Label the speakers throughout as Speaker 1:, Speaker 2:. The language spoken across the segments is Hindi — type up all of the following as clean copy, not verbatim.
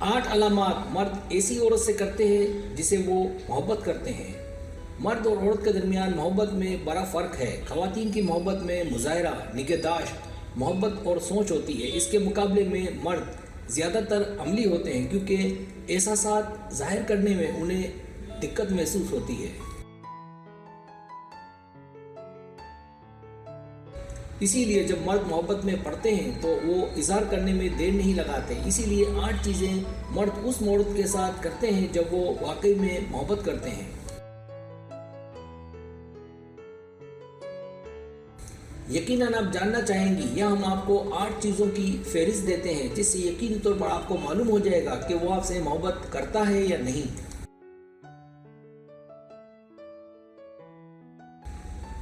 Speaker 1: 8 अलामात मर्द ऐसी औरत से करते हैं जिसे वो मोहब्बत करते हैं। मर्द और औरत के दरमियान मोहब्बत में बड़ा फ़र्क है। ख़वातीन की मोहब्बत में मुज़ाहरा, निगहदाश्त, मोहब्बत और सोच होती है। इसके मुकाबले में मर्द ज़्यादातर अमली होते हैं क्योंकि एहसासात ज़ाहिर करने में उन्हें दिक्कत महसूस होती है। इसीलिए जब मर्द मोहब्बत में पड़ते हैं तो वो इज़हार करने में देर नहीं लगाते। इसीलिए 8 चीज़ें मर्द उस औरत के साथ करते हैं जब वो वाकई में मोहब्बत करते हैं। यकीनन आप जानना चाहेंगी या हम आपको 8 चीज़ों की फहरिस्त देते हैं जिससे यकीनी तौर पर आपको मालूम हो जाएगा कि वो आपसे मोहब्बत करता है या नहीं।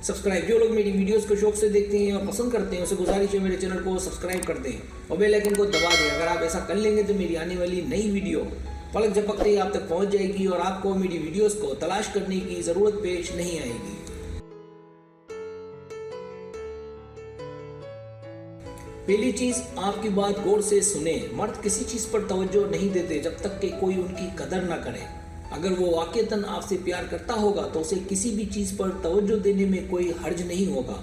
Speaker 1: सब्सक्राइब, जो लोग मेरी वीडियोस को शौक से देखते हैं और पसंद करते हैं उसे गुजारिश है मेरे चैनल को सब्सक्राइब कर दें और बेल आइकन को दबा दें। अगर आप ऐसा कर लेंगे तो मेरी आने वाली नई वीडियो पलक झपकते ही आप तक पहुंच जाएगी और आपको मेरी वीडियोस को तलाश करने की ज़रूरत पेश नहीं आएगी। पहली चीज़, आपकी बात गौर से सुने। मर्द किसी चीज़ पर तवज्जो नहीं देते जब तक कि कोई उनकी कदर ना करे। अगर वो वाकईतन आपसे प्यार करता होगा तो उसे किसी भी चीज़ पर तवज्जो देने में कोई हर्ज नहीं होगा।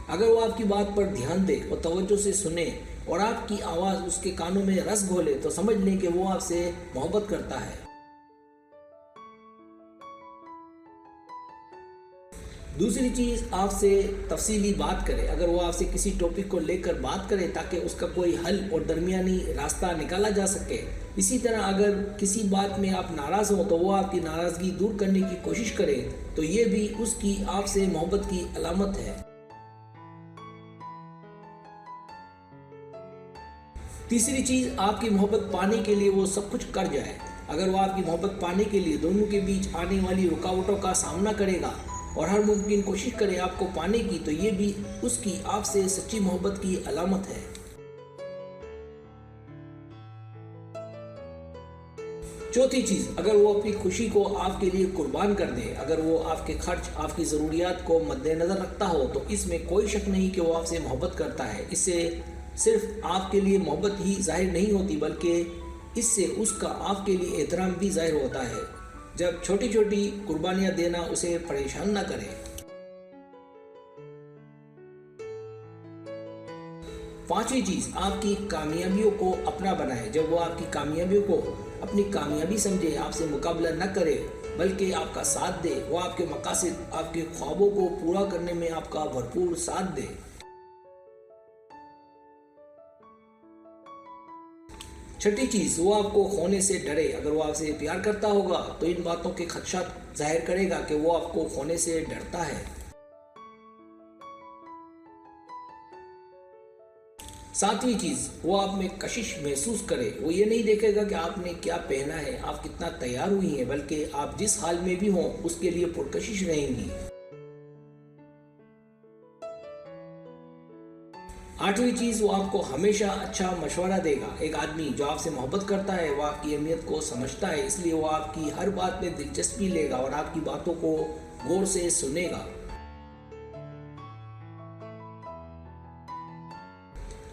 Speaker 1: अगर वो आपकी बात पर ध्यान दे और तवज्जो से सुने और आपकी आवाज़ उसके कानों में रस घोले तो समझ लें कि वो आपसे मोहब्बत करता है। दूसरी चीज़, आपसे तफसीली बात करे। अगर वो आपसे किसी टॉपिक को लेकर बात करे ताकि उसका कोई हल और दरमियानी रास्ता निकाला जा सके। इसी तरह अगर किसी बात में आप नाराज़ हो तो वो आपकी नाराज़गी दूर करने की कोशिश करे तो ये भी उसकी आपसे मोहब्बत की अलामत है। तीसरी चीज़, आपकी मोहब्बत पाने के लिए वो सब कुछ कर जाए। अगर वो आपकी मोहब्बत पाने के लिए दोनों के बीच आने वाली रुकावटों का सामना करेगा और हर मुमकिन कोशिश करे आपको पाने की तो ये भी उसकी आपसे सच्ची मोहब्बत की अलामत है। चौथी चीज़, अगर वो अपनी खुशी को आपके लिए कुर्बान कर दे, अगर वो आपके खर्च, आपकी ज़रूरियात को मद्देनज़र रखता हो तो इसमें कोई शक नहीं कि वो आपसे मोहब्बत करता है। इससे सिर्फ आपके लिए मोहब्बत ही जाहिर नहीं होती बल्कि इससे उसका आपके लिए एहतराम भी जाहिर होता है। जब छोटी छोटी कुर्बानियां देना उसे परेशान ना करे। पांचवी चीज, आपकी कामयाबियों को अपना बनाए। जब वो आपकी कामयाबियों को अपनी कामयाबी समझे, आपसे मुकाबला न करे बल्कि आपका साथ दे, वो आपके मकासद, आपके ख्वाबों को पूरा करने में आपका भरपूर साथ दे। छठी चीज़, वो आपको खोने से डरे। अगर वो आपसे प्यार करता होगा तो इन बातों के खदशात जाहिर करेगा कि वो आपको खोने से डरता है। सातवीं चीज़, वो आप में कशिश महसूस करे। वो ये नहीं देखेगा कि आपने क्या पहना है, आप कितना तैयार हुई हैं, बल्कि आप जिस हाल में भी हों उसके लिए पुरकशिश रहेंगी। आठवीं चीज़, वो आपको हमेशा अच्छा मशवरा देगा। एक आदमी जो आपसे मोहब्बत करता है वो आपकी अहमियत को समझता है, इसलिए वो आपकी हर बात में दिलचस्पी लेगा और आपकी बातों को गौर से सुनेगा।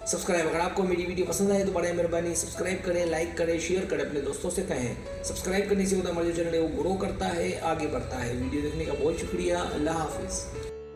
Speaker 1: सब्सक्राइब, अगर आपको मेरी वीडियो पसंद आए तो बड़े मेहरबानी सब्सक्राइब करें, लाइक करें, शेयर करें, अपने दोस्तों से कहें। सब्सक्राइब करने से होता हमारा जो चैनल है वो ग्रो करता है, आगे बढ़ता है। वीडियो देखने का बहुत शुक्रिया। अल्लाह हाफिज़।